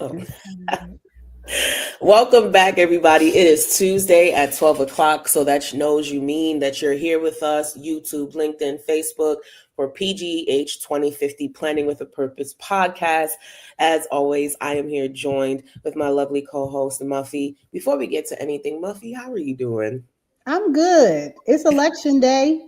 Oh. Welcome back, everybody. It is Tuesday at 12 o'clock, so that knows you mean that you're here with us, YouTube, LinkedIn, Facebook, for PGH 2050 Planning with a Purpose podcast. As always, I am here joined with my lovely co-host, Muffy. Before we get to anything, Muffy, how are you doing? I'm good. It's election day.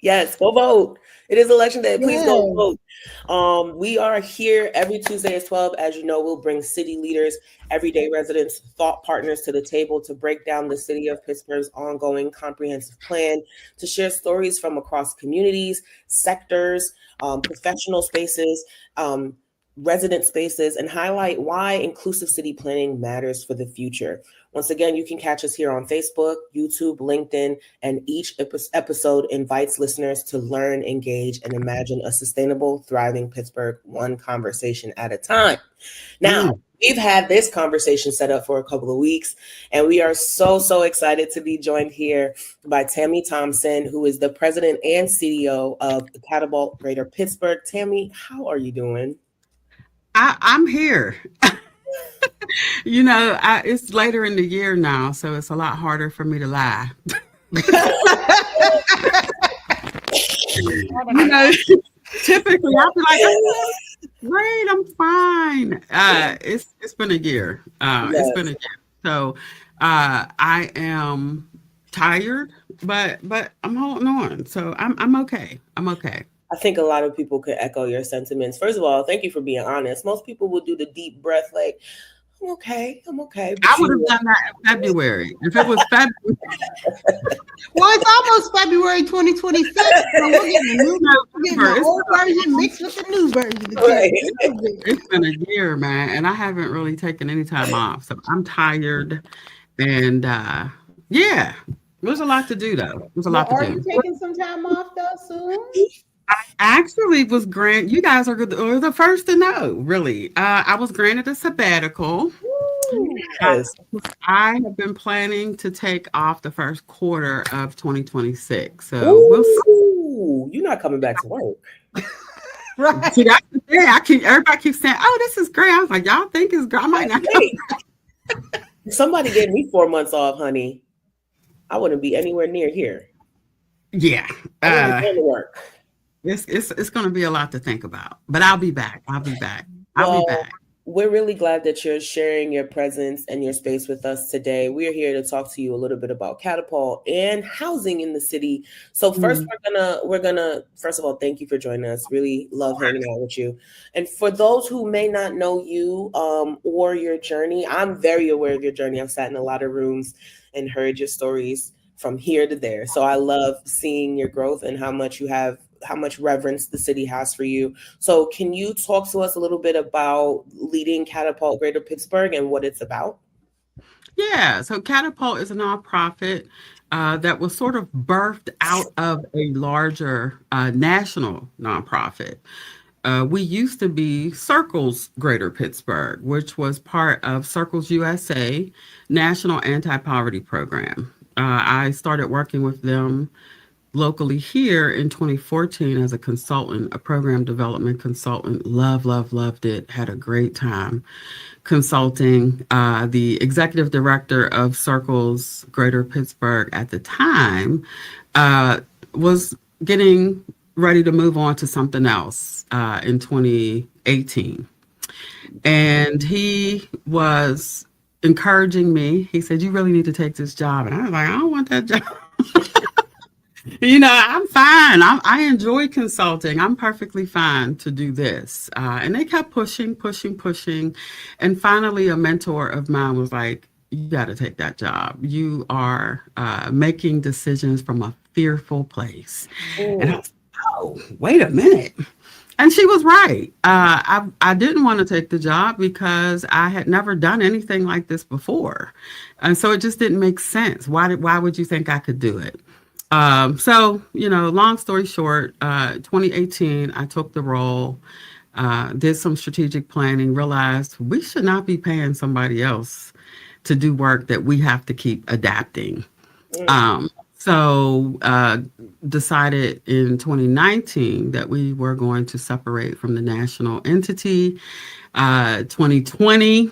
Yes, go vote. It is election day. Please go Yes. vote. We are here every Tuesday at 12. As you know, we'll bring city leaders, everyday residents, thought partners to the table to break down the city of Pittsburgh's ongoing comprehensive plan, to share stories from across communities, sectors, professional spaces, resident spaces, and highlight why inclusive city planning matters for the future. Once again, you can catch us here on Facebook, YouTube, LinkedIn, and each episode invites listeners to learn, engage, and imagine a sustainable, thriving Pittsburgh one conversation at a time. Now, we've had this conversation set up for a couple of weeks, and we are so excited to be joined here by Tammy Thompson, who is the president and CEO of Catapult Greater Pittsburgh. Tammy, how are you doing? I'm here. It's later in the year now, so it's a lot harder for me to lie. you know, Typically I'll be like, "Oh, great, I'm fine." It's been a year. It's been a year. So I am tired, but I'm holding on. So I'm okay. I'm okay. I think a lot of people could echo your sentiments. First of all, thank you for being honest. Most people will do the deep breath, like, I'm okay. I would have done that in February. If it was February. Well, it's almost February 2026, so we're getting the old version mixed with the new version. Right. It's been a year, man, and I haven't really taken any time off. So I'm tired. And yeah, there's a lot to do, though. There's a lot to do. Are you taking some time off, though, soon? I actually was granted, you guys are the first to know, really. I was granted a sabbatical. Yes. I have been planning to take off the first quarter of 2026. So we'll see. You're not coming back to work. Right. See, that's the thing. Everybody keeps saying, "Oh, this is great." I was like, "Y'all think it's great? I might not come." If somebody gave me 4 months off, honey, I wouldn't be anywhere near here. Yeah. I wouldn't to work. It's going to be a lot to think about, but I'll be back. I'll be back. We're really glad that you're sharing your presence and your space with us today. We're here to talk to you a little bit about Catapult and housing in the city. So first, we're gonna first of all, thank you for joining us. Really love hanging out with you. And for those who may not know you or your journey, I'm very aware of your journey. I've sat in a lot of rooms and heard your stories from here to there. So I love seeing your growth and how much reverence the city has for you. So can you talk to us a little bit about leading Catapult Greater Pittsburgh and what it's about? Yeah, so Catapult is a nonprofit that was sort of birthed out of a larger national nonprofit. We used to be Circles Greater Pittsburgh, which was part of Circles USA National Anti-Poverty Program. I started working with them locally here in 2014 as a consultant, a program development consultant. Loved it. Had a great time consulting. The executive director of Circles Greater Pittsburgh at the time was getting ready to move on to something else in 2018. And he was encouraging me. He said, "You really need to take this job." And I was like, "I don't want that job." I'm fine. I enjoy consulting. I'm perfectly fine to do this. And they kept pushing. And finally, a mentor of mine was like, "You got to take that job. You are making decisions from a fearful place." Ooh. And I was like, "Oh, wait a minute." And she was right. I didn't want to take the job because I had never done anything like this before. And so it just didn't make sense. Why would you think I could do it? Long story short, 2018, I took the role, did some strategic planning, realized we should not be paying somebody else to do work that we have to keep adapting. So decided in 2019 that we were going to separate from the national entity. 2020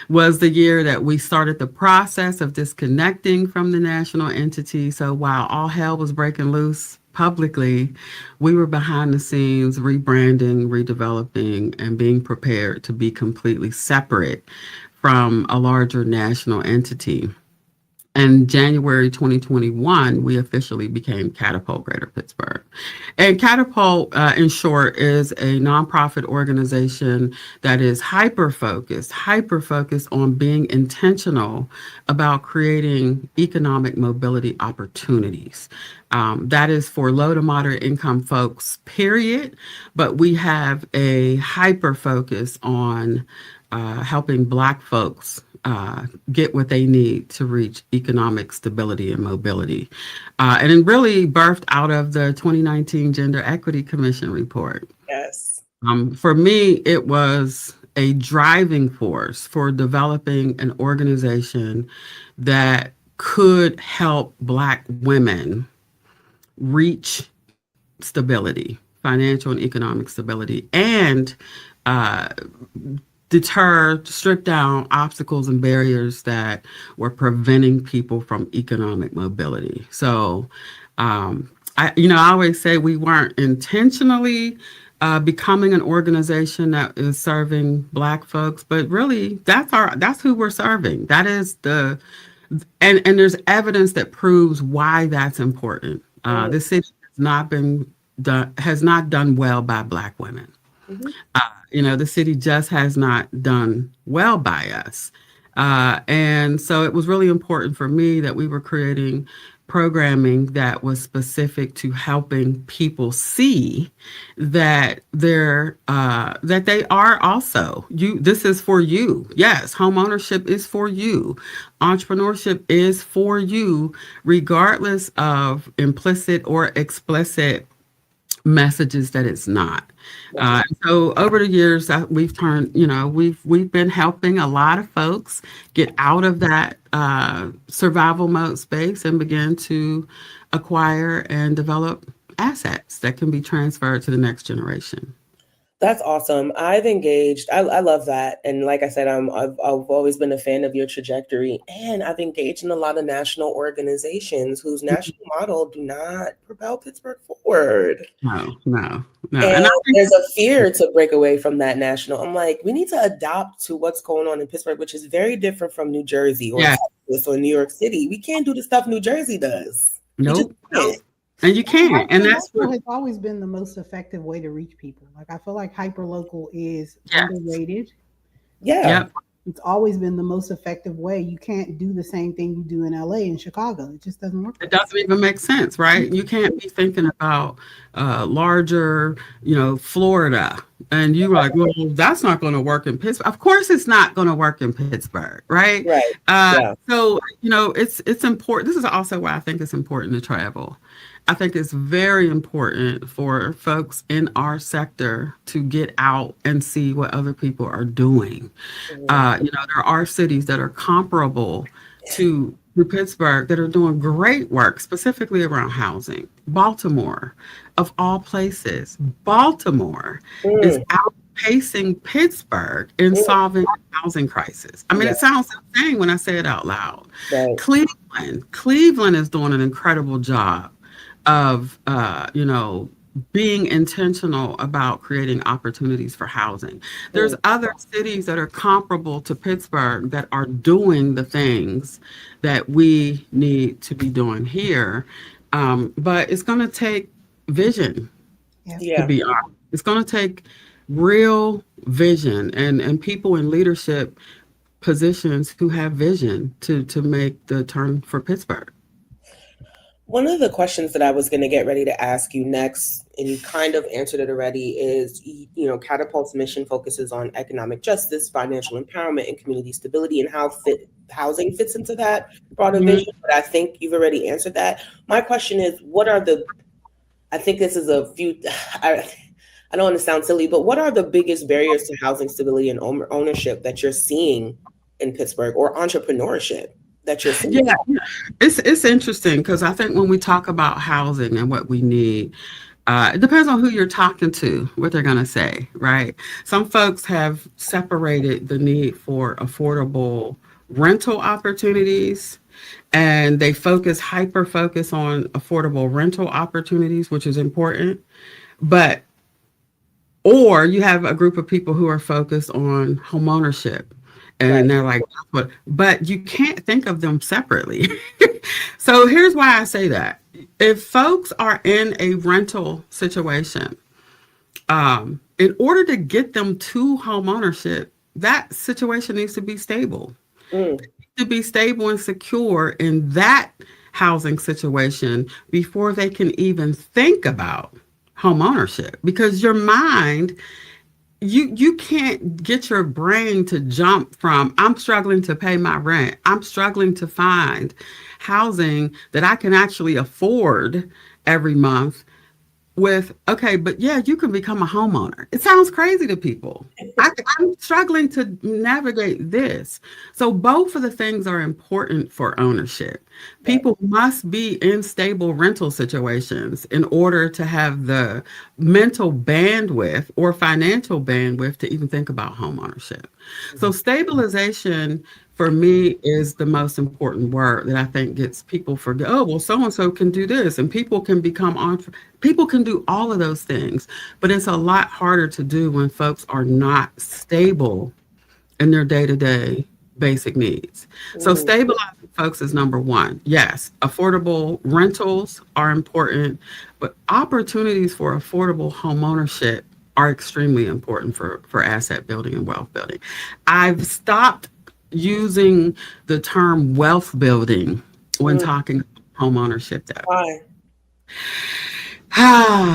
was the year that we started the process of disconnecting from the national entity. So while all hell was breaking loose publicly, we were behind the scenes rebranding, redeveloping, and being prepared to be completely separate from a larger national entity. In January 2021, we officially became Catapult Greater Pittsburgh. And Catapult, in short, is a nonprofit organization that is hyper focused on being intentional about creating economic mobility opportunities. That is for low to moderate income folks, period. But we have a hyper focus on helping Black folks get what they need to reach economic stability and mobility. And it really birthed out of the 2019 Gender Equity Commission report. Yes. For me, it was a driving force for developing an organization that could help Black women reach stability, financial and economic stability, and strip down obstacles and barriers that were preventing people from economic mobility. So, I always say we weren't intentionally becoming an organization that is serving Black folks, but really that's who we're serving. That is and there's evidence that proves why that's important. This city has not done well by Black women. Mm-hmm. The city just has not done well by us. And so it was really important for me that we were creating programming that was specific to helping people see that that they are also this is for you. Yes, home ownership is for you. Entrepreneurship is for you, regardless of implicit or explicit messages that it's not. So over the years we've turned, we've been helping a lot of folks get out of that survival mode space and begin to acquire and develop assets that can be transferred to the next generation. That's awesome. I've engaged. I love that. And like I said, I've always been a fan of your trajectory, and I've engaged in a lot of national organizations whose national model do not propel Pittsburgh forward. No. And there's a fear to break away from that national. I'm like, we need to adapt to what's going on in Pittsburgh, which is very different from New Jersey or Texas or New York City. We can't do the stuff New Jersey does. Nope. And you can't. And that's what has always been the most effective way to reach people. Like, I feel like hyperlocal is underrated. Yeah. Yep. It's always been the most effective way. You can't do the same thing you do in LA and Chicago. It just doesn't work. It doesn't even make sense, right? You can't be thinking about larger, Florida. And you're like, well, that's not going to work in Pittsburgh. Of course, it's not going to work in Pittsburgh, right? Right. So, it's important. This is also why I think it's important to travel. I think it's very important for folks in our sector to get out and see what other people are doing. There are cities that are comparable to Pittsburgh that are doing great work, specifically around housing. Baltimore, of all places, Baltimore is outpacing Pittsburgh in solving the housing crisis. I mean, it sounds insane when I say it out loud. Right. Cleveland is doing an incredible job of being intentional about creating opportunities for housing. There's other cities that are comparable to Pittsburgh that are doing the things that we need to be doing here. But it's going to take vision, to be honest. It's going to take real vision and people in leadership positions who have vision to make the turn for Pittsburgh. One of the questions that I was going to get ready to ask you next, and you kind of answered it already, is, Catapult's mission focuses on economic justice, financial empowerment, and community stability, and how housing fits into that broader vision. But I think you've already answered that. My question is, I think this is I don't want to sound silly, but what are the biggest barriers to housing stability and ownership that you're seeing in Pittsburgh, or entrepreneurship? that you're seeing? Yeah, it's interesting because I think when we talk about housing and what we need, it depends on who you're talking to, what they're going to say, right? Some folks have separated the need for affordable rental opportunities and they hyper focus on affordable rental opportunities, which is important. But or you have a group of people who are focused on homeownership Right. and they're like, but you can't think of them separately. So here's why I say that. If folks are in a rental situation, in order to get them to homeownership, that situation needs to be stable. Mm, To be stable and secure in that housing situation before they can even think about home ownership because your mind you can't get your brain to jump from I'm struggling to pay my rent, I'm struggling to find housing that I can actually afford every month with okay, but yeah, you can become a homeowner. It sounds crazy to people. I'm struggling to navigate this. So both of the things are important for ownership. right. People must be in stable rental situations in order to have the mental bandwidth or financial bandwidth to even think about home ownership. So stabilization for me is the most important word that I think gets people forget. Oh, well, so and so can do this, and people can become people can do all of those things, but it's a lot harder to do when folks are not stable in their day-to-day basic needs. So Mm, stabilizing folks is number one. Yes, affordable rentals are important, but opportunities for affordable home ownership are extremely important for asset building and wealth building. I've stopped using the term wealth building when mm, talking home ownership though. why?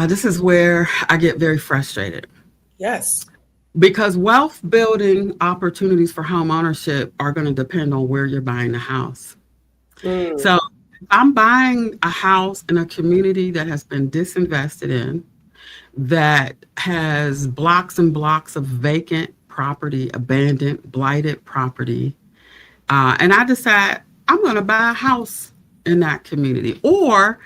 This is where I get very frustrated Yes. because wealth building opportunities for home ownership are going to depend on where you're buying the house. Mm, So if I'm buying a house in a community that has been disinvested in, that has blocks and blocks of vacant property, abandoned, blighted property, and I decide I'm going to buy a house in that community. Or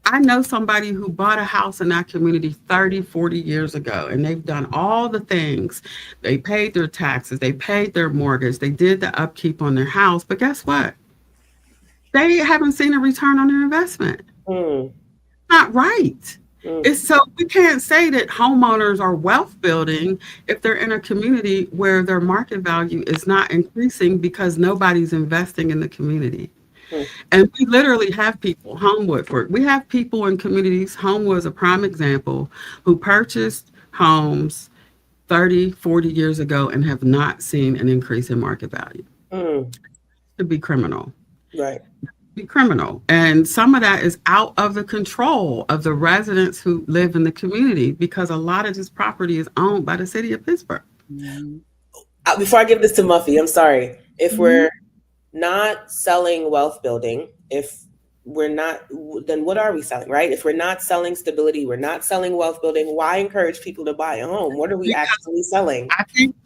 I know somebody who bought a house in that community 30, 40 years ago, and they've done all the things. They paid their taxes, they paid their mortgage, they did the upkeep on their house. But guess what? They haven't seen a return on their investment. mm, Not right. mm, It's so we can't say that homeowners are wealth building if they're in a community where their market value is not increasing because nobody's investing in the community. mm. And we literally have people, we have people in communities, Homewood is a prime example, who purchased homes 30, 40 years ago and have not seen an increase in market value. Mm, To be criminal. right. Be criminal. And some of that is out of the control of the residents who live in the community because a lot of this property is owned by the city of Pittsburgh. Before I give this to Muffy, I'm sorry. If Mhm. we're not selling wealth building, if we're not, then what are we selling, right? If we're not selling stability, we're not selling wealth building, why encourage people to buy a home? What are we actually selling?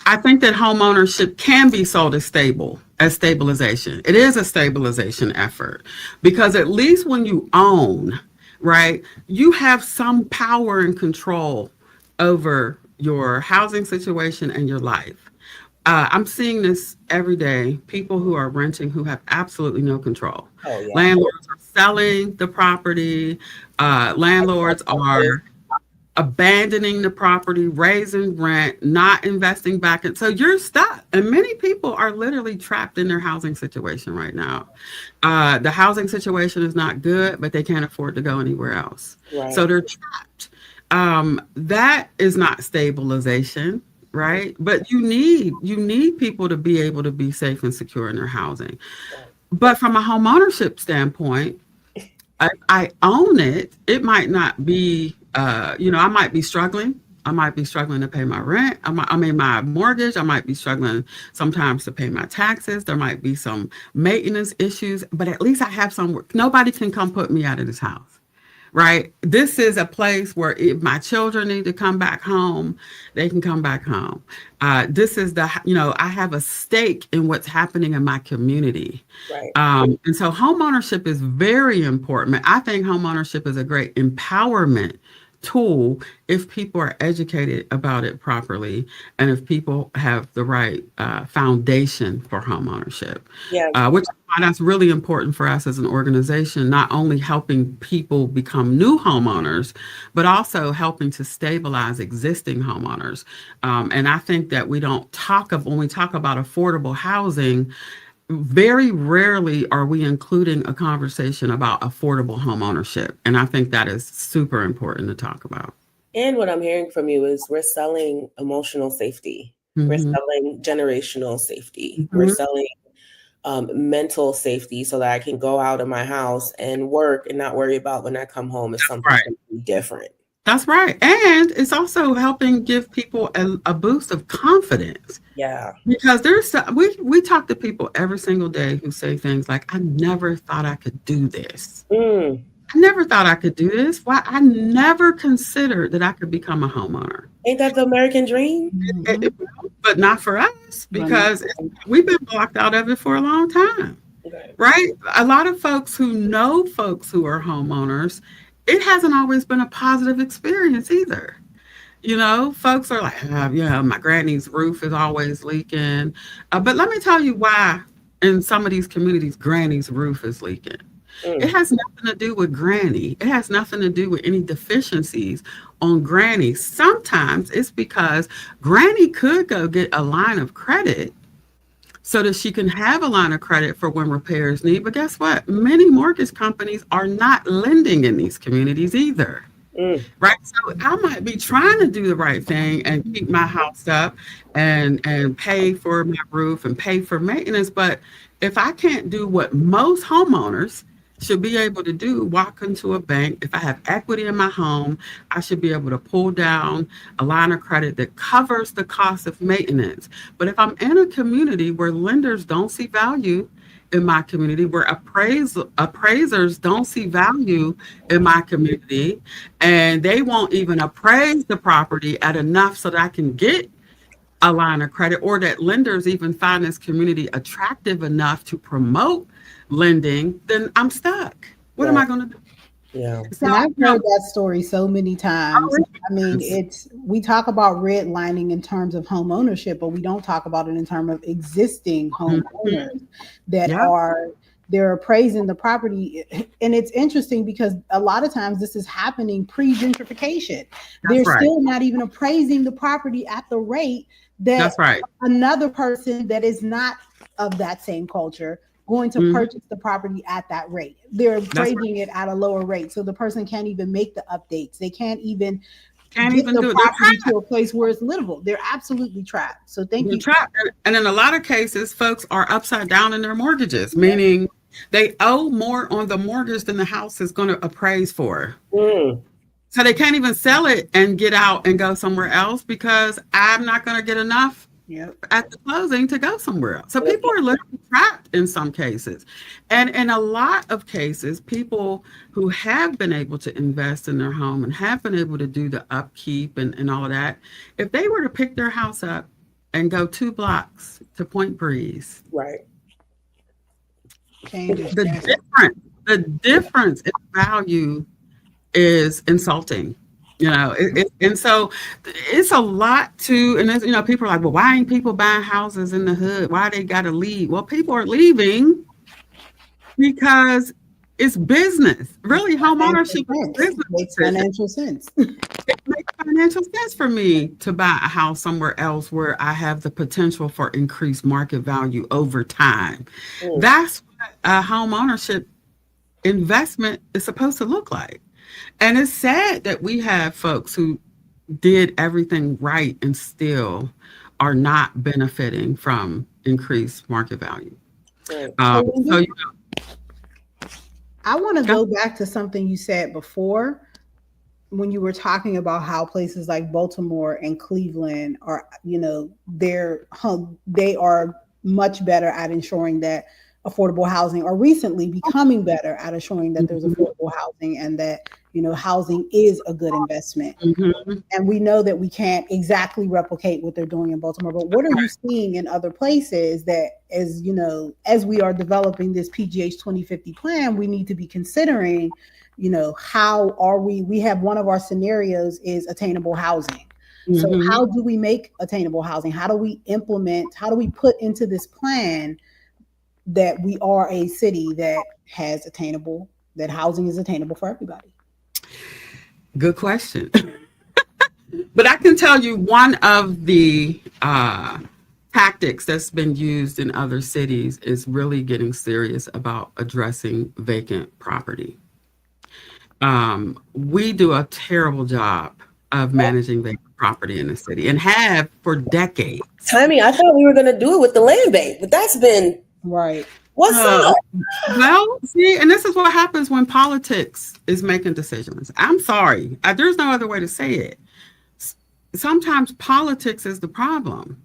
I think that home ownership can be sold as stabilization. It is a stabilization effort because at least when you own, right, you have some power and control over your housing situation and your life. I'm seeing this every day. People who are renting who have absolutely no control. Oh, yeah. Landlords are selling the property. Landlords are abandoning the property, raising rent, not investing back in. So you're stuck. And many people are literally trapped in their housing situation right now. The housing situation is not good, but they can't afford to go anywhere else. Right. So they're trapped. That is not stabilization, right? But you need people to be able to be safe and secure in their housing. But from a home ownership standpoint, I own it. It might not be, I might be struggling. I might be struggling to pay my rent. I mean, my mortgage. I might be struggling sometimes to pay my taxes. There might be some maintenance issues, but at least I have some work. Nobody can come put me out of this house. right? This is a place where if my children need to come back home, they can come back home. This is I have a stake in what's happening in my community. Right. And so home ownership is very important. I think home ownership is a great empowerment tool if people are educated about it properly and if people have the right foundation for home ownership. Yeah. Which is why that's really important for us as an organization, not only helping people become new homeowners, but also helping to stabilize existing homeowners. And I think that when we talk about affordable housing, very rarely are we including a conversation about affordable home ownership. And I think that is super important to talk about. And what I'm hearing from you is we're selling emotional safety. Mm-hmm. We're selling generational safety. Mm-hmm. We're selling mental safety so that I can go out of my house and work and not worry about when I come home is something completely different. That's right. And it's also helping give people a boost of confidence. Yeah. Because we talk to people every single day who say things like, I never thought I could do this. I never thought I could do this. Why? I never considered that I could become a homeowner. Ain't that the American dream? But not for us, because we've been blocked out of it for a long time. Okay. Right? A lot of folks who know folks who are homeowners, it hasn't always been a positive experience either. Folks are like, my granny's roof is always leaking. But let me tell you why in some of these communities, granny's roof is leaking. It has nothing to do with granny. It has nothing to do with any deficiencies on granny. Sometimes it's because granny could go get a line of credit so that she can have a line of credit for when repairs need. But guess what? Many mortgage companies are not lending in these communities either. Right. So I might be trying to do the right thing and keep my house up and pay for my roof and pay for maintenance. But if I can't do what most homeowners should be able to do, walk into a bank. If I have equity in my home, I should be able to pull down a line of credit that covers the cost of maintenance. But if I'm in a community where lenders don't see value in my community, where appraisers don't see value in my community, and they won't even appraise the property at enough so that I can get a line of credit, or that lenders even find this community attractive enough to promote lending, then I'm stuck. What am I going to do? Yeah. So, and I've heard that story so many times. I mean, we talk about redlining in terms of home ownership, but we don't talk about it in terms of existing homeowners that they're appraising the property. And it's interesting because a lot of times this is happening pre-gentrification. They're still not even appraising the property at the rate that another person that is not of that same culture going to purchase the property at that rate. They're appraising it at a lower rate. So the person can't even make the updates. They can't even get the property to a place where it's livable. They're absolutely trapped. So thank you. Trapped. And in a lot of cases, folks are upside down in their mortgages, meaning they owe more on the mortgage than the house is going to appraise for. So they can't even sell it and get out and go somewhere else because I'm not going to get enough at the closing to go somewhere else. So people are literally trapped in some cases. And in a lot of cases, people who have been able to invest in their home and have been able to do the upkeep and all of that, if they were to pick their house up and go 2 blocks to Point Breeze, the difference in value is insulting. And so it's a lot to, and people are like, well, why ain't people buying houses in the hood? Why they got to leave? Well, people are leaving because it's business. Really, home ownership is business. It makes financial sense. It makes financial sense for me to buy a house somewhere else where I have the potential for increased market value over time. That's what a home ownership investment is supposed to look like. And it's sad that we have folks who did everything right and still are not benefiting from increased market value. I want to go back to something you said before when you were talking about how places like Baltimore and Cleveland are, they are much better at ensuring that affordable housing, or recently becoming better at ensuring that there's affordable housing and that housing is a good investment. Mm-hmm. And we know that we can't exactly replicate what they're doing in Baltimore, but what are you seeing in other places that, as we are developing this PGH 2050 plan, we need to be considering, how are we have one of our scenarios is attainable housing. So Mm-hmm. how do we make attainable housing? How do we put into this plan that we are a city that that housing is attainable for everybody? Good question. But I can tell you one of the tactics that's been used in other cities is really getting serious about addressing vacant property. We do a terrible job of managing vacant property in the city and have for decades. Tammy, I thought we were going to do it with the land bank, but that's been right. What's up? Well, see, and this is what happens when politics is making decisions. I'm sorry. There's no other way to say it. Sometimes politics is the problem.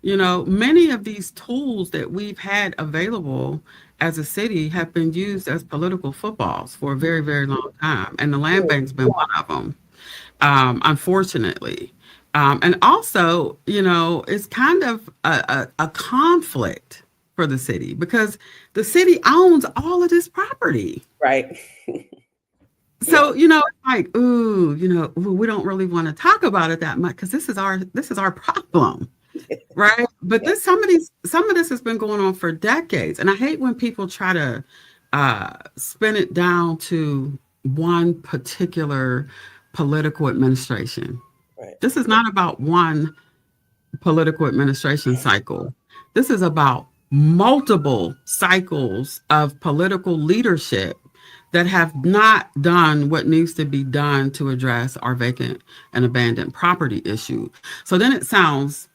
Many of these tools that we've had available as a city have been used as political footballs for a very, very long time. And the land bank's been one of them, unfortunately. And also, it's kind of a conflict for the city because the city owns all of this property. Right. So, it's like, we don't really want to talk about it that much because this is our problem. Right. But some of this has been going on for decades. And I hate when people try to spin it down to one particular political administration. Right. This is not about one political administration cycle. This is about multiple cycles of political leadership that have not done what needs to be done to address our vacant and abandoned property issue. So then it sounds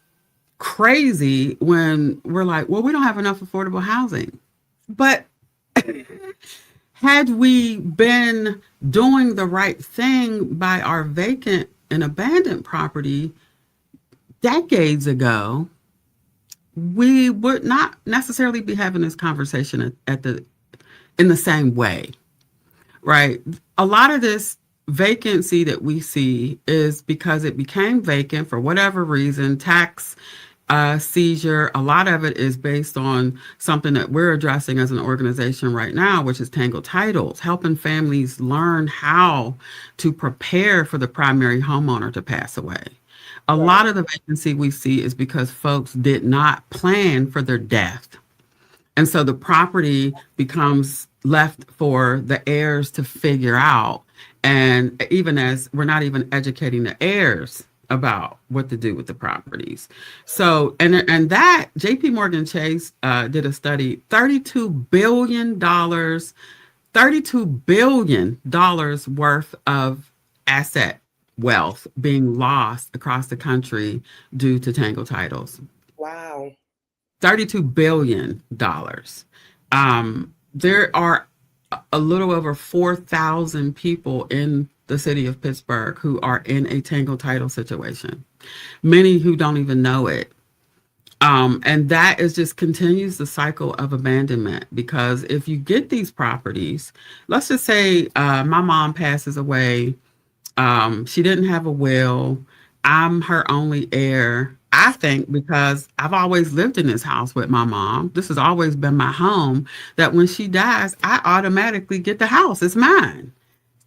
crazy when we're like, well, we don't have enough affordable housing. But had we been doing the right thing by our vacant and abandoned property decades ago, we would not necessarily be having this conversation in the same way, right? A lot of this vacancy that we see is because it became vacant for whatever reason, tax seizure. A lot of it is based on something that we're addressing as an organization right now, which is tangled titles, helping families learn how to prepare for the primary homeowner to pass away. A lot of the vacancy we see is because folks did not plan for their death. And so the property becomes left for the heirs to figure out. And even as we're not even educating the heirs about what to do with the properties. So, and that JP Morgan Chase did a study, $32 billion worth of asset wealth being lost across the country due to tangled titles. Wow. $32 billion. There are a little over 4,000 people in the city of Pittsburgh who are in a tangled title situation, many who don't even know it. And that is just continues the cycle of abandonment, because if you get these properties, let's just say my mom passes away. She didn't have a will. I'm her only heir. I think because I've always lived in this house with my mom, this has always been my home, that when she dies, I automatically get the house. It's mine.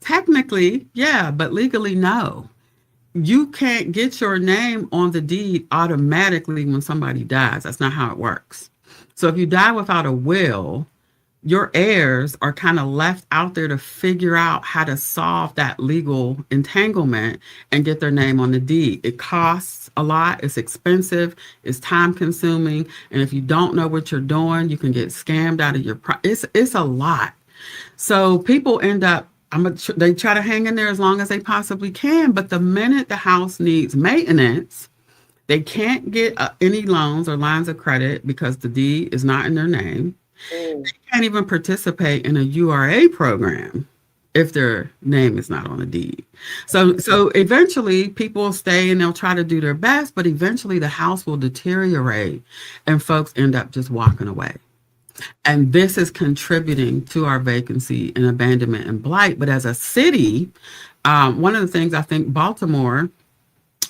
Technically, yeah, but legally, no. You can't get your name on the deed automatically when somebody dies. That's not how it works. So if you die without a will, your heirs are kind of left out there to figure out how to solve that legal entanglement and get their name on the deed. It costs a lot. It's expensive. It's time consuming. And if you don't know what you're doing, you can get scammed out of your it's a lot. So people end up, they try to hang in there as long as they possibly can. But the minute the house needs maintenance, they can't get any loans or lines of credit because the deed is not in their name. They can't even participate in a URA program if their name is not on a deed. So eventually people will stay and they'll try to do their best, but eventually the house will deteriorate and folks end up just walking away. And this is contributing to our vacancy and abandonment and blight. But as a city, one of the things I think Baltimore,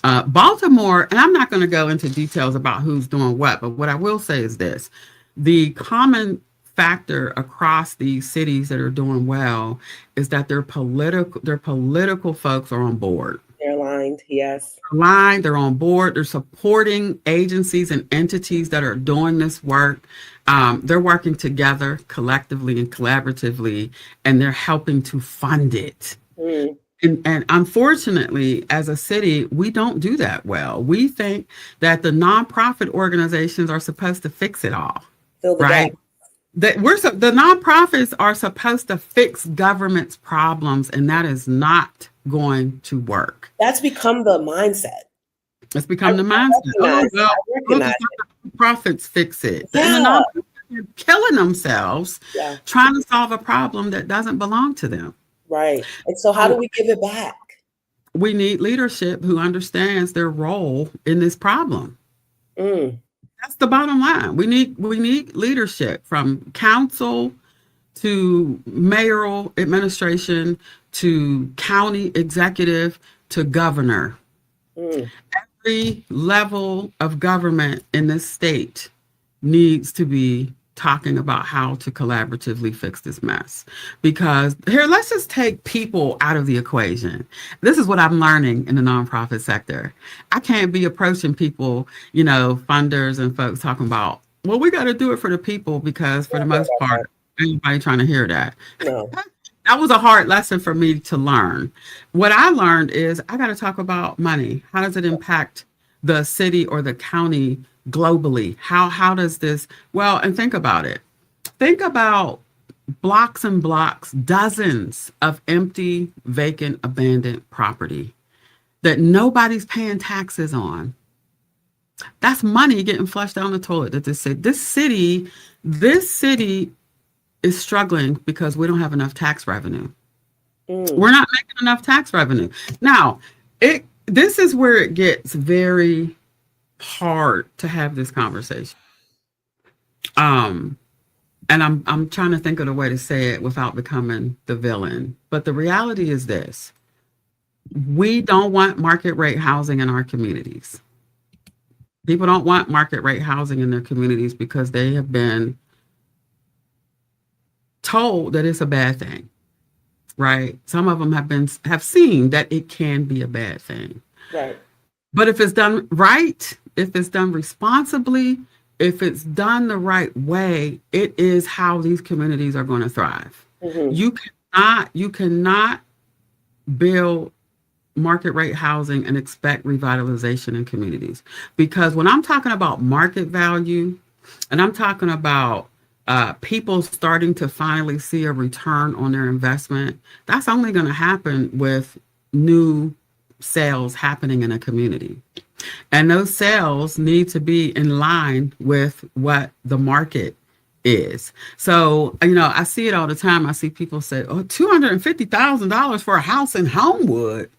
and I'm not going to go into details about who's doing what, but what I will say is this. The common factor across these cities that are doing well is that their political folks are on board. They're aligned, yes. They're on board. They're supporting agencies and entities that are doing this work. They're working together collectively and collaboratively, and they're helping to fund it. And unfortunately, as a city, we don't do that well. We think that the nonprofit organizations are supposed to fix it all, right? That the nonprofits are supposed to fix government's problems, and that is not going to work. That's become the mindset. It's become the mindset. The nonprofits fix it. Yeah. And the nonprofits are killing themselves trying to solve a problem that doesn't belong to them. Right. And so how do we give it back? We need leadership who understands their role in this problem. That's the bottom line. We need leadership from council to mayoral administration to county executive to governor. Every level of government in this state needs to be talking about how to collaboratively fix this mess. Because here, let's just take people out of the equation. This is what I'm learning in the nonprofit sector. I can't be approaching people, funders and folks talking about, well, we got to do it for the people, because for the most part, anybody trying to hear that. No. That was a hard lesson for me to learn. What I learned is I got to talk about money. How does it impact the city or the county globally? How does this, and think about it. Think about blocks and blocks, dozens of empty, vacant, abandoned property that nobody's paying taxes on. That's money getting flushed down the toilet. That this city is struggling because we don't have enough tax revenue. We're not making enough tax revenue. Now, this is where it gets very hard to have this conversation. And I'm trying to think of a way to say it without becoming the villain. But the reality is this: we don't want market rate housing in our communities. People don't want market rate housing in their communities because they have been told that it's a bad thing, right? Some of them have seen that it can be a bad thing. Right. But if it's done right, if it's done responsibly, if it's done the right way, it is how these communities are going to thrive. You cannot build market rate housing and expect revitalization in communities. Because when I'm talking about market value and I'm talking about people starting to finally see a return on their investment, that's only going to happen with new sales happening in a community. And those sales need to be in line with what the market is. So, I see it all the time. I see people say, $250,000 for a house in Homewood,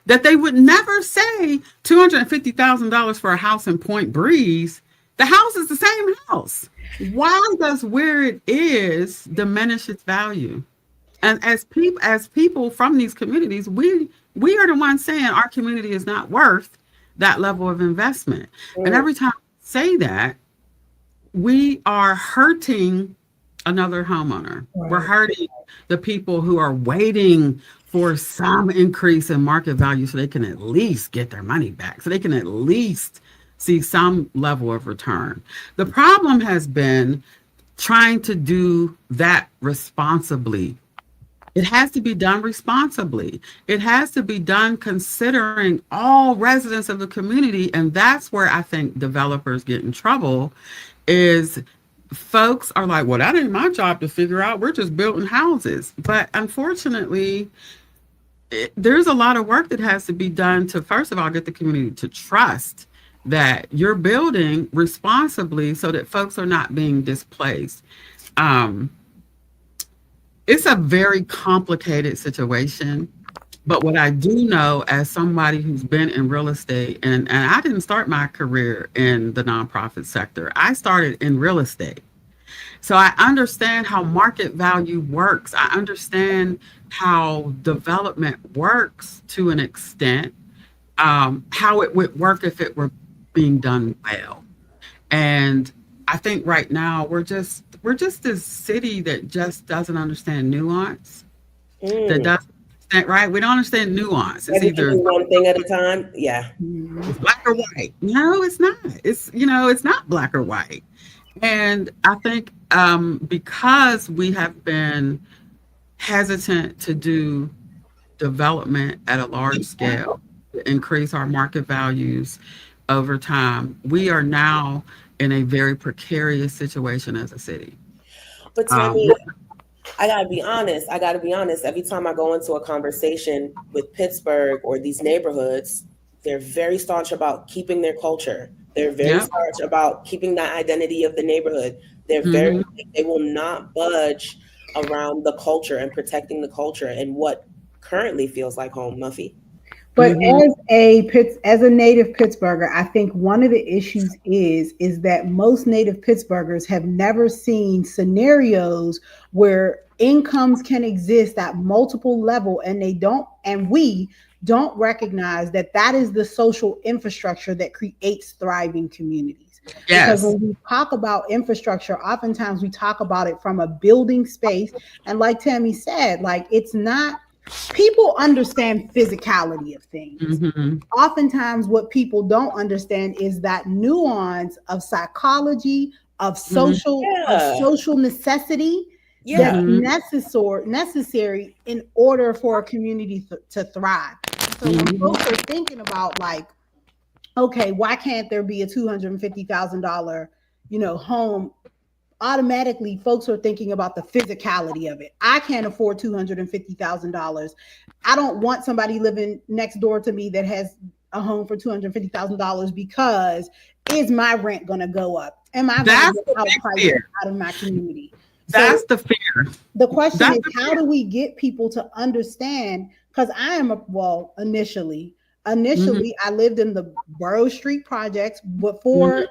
that they would never say $250,000 for a house in Point Breeze. The house is the same house. Why does where it is diminish its value? And as people from these communities, we are the ones saying our community is not worth that level of investment. And every time we say that, we are hurting another homeowner. Right. We're hurting the people who are waiting for some increase in market value so they can at least get their money back, so they can at least see some level of return. The problem has been trying to do that responsibly. It has to be done responsibly. It has to be done considering all residents of the community. And that's where I think developers get in trouble, is folks are like, well, that ain't my job to figure out. We're just building houses. But unfortunately, there's a lot of work that has to be done to, first of all, get the community to trust that you're building responsibly so that folks are not being displaced. It's a very complicated situation, but what I do know as somebody who's been in real estate, and I didn't start my career in the nonprofit sector. I started in real estate. So I understand how market value works. I understand how development works to an extent, how it would work if it were being done well. And I think right now we're just this city that just doesn't understand nuance. That doesn't understand, right? We don't understand nuance. It's Everything either is one thing at a time. Yeah. it's black or white. No, it's not. It's not black or white. And I think because we have been hesitant to do development at a large scale, to increase our market values over time, we are now in a very precarious situation as a city. But Um, Tammy, I gotta be honest. I gotta be honest. Every time I go into a conversation with Pittsburgh or these neighborhoods, they're very staunch about keeping their culture. They're very yeah. staunch about keeping that identity of the neighborhood. They're very, Hmm. they will not budge around the culture and protecting the culture and what currently feels like home, Muffy. But Hmm. as a native Pittsburgher, I think one of the issues is that most native Pittsburghers have never seen scenarios where incomes can exist at multiple level, and we don't recognize that that is the social infrastructure that creates thriving communities. Because Yes. when we talk about infrastructure, oftentimes we talk about it from a building space, and like Tammy said, like it's not, people understand physicality of things. Hmm. Oftentimes what people don't understand is that nuance of psychology, Hmm. of Yeah. social necessity, that's Yeah. Hmm. necessary in order for a community to thrive. So when Hmm. folks are thinking about, like, okay, why can't there be a $250,000 home, automatically folks are thinking about the physicality of it. I can't afford $250,000. I don't want somebody living next door to me that has a home for $250,000, because is my rent going to go up? Am I going to That's get the big outpriced fear. out of my community? So That's the fear. the question That's is, the how fear. do we get people to understand? Because I am initially, Hmm. I lived in the Borough Street projects Hmm. before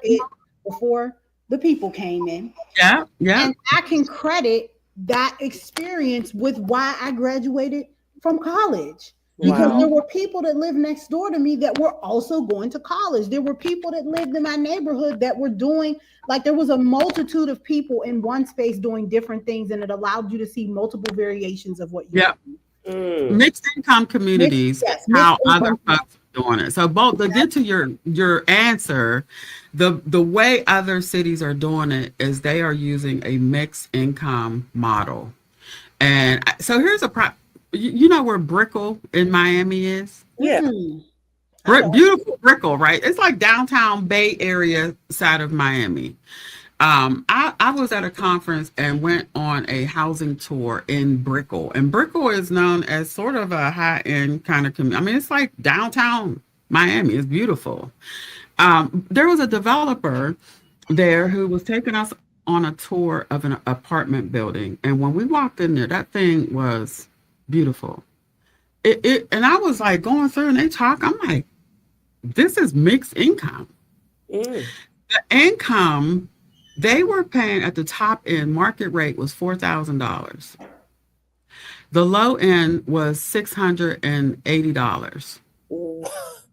the people came in, Yeah. Yeah. and I can credit that experience with why I graduated from college. Because Hmm. there Wow. were people that lived next door to me that were also going to college. There were people that lived in my neighborhood that were doing, like, there was a multitude of people in one space doing different things, and it allowed you to see multiple variations of what you Yeah. do. Mm. Mixed income communities is Mixed how other income. folks are doing it. So both to get to your answer, the way other cities are doing it is they are using a mixed income model. And so here's a you know where Brickell in Miami is? Yeah. I know. Beautiful Brickell, right? It's like downtown Bay Area side of Miami. I was at a conference and went on a housing tour in Brickell, and Brickell is known as sort of a high end kind of community. I mean, it's like downtown Miami. It's beautiful. There was a developer there who was taking us on a tour of an apartment building, and when we walked in there, that thing was beautiful. And I was like going through, and they talk. I'm like, this is mixed income. Mm. The income they were paying at the top end market rate was $4,000. The low end was $680.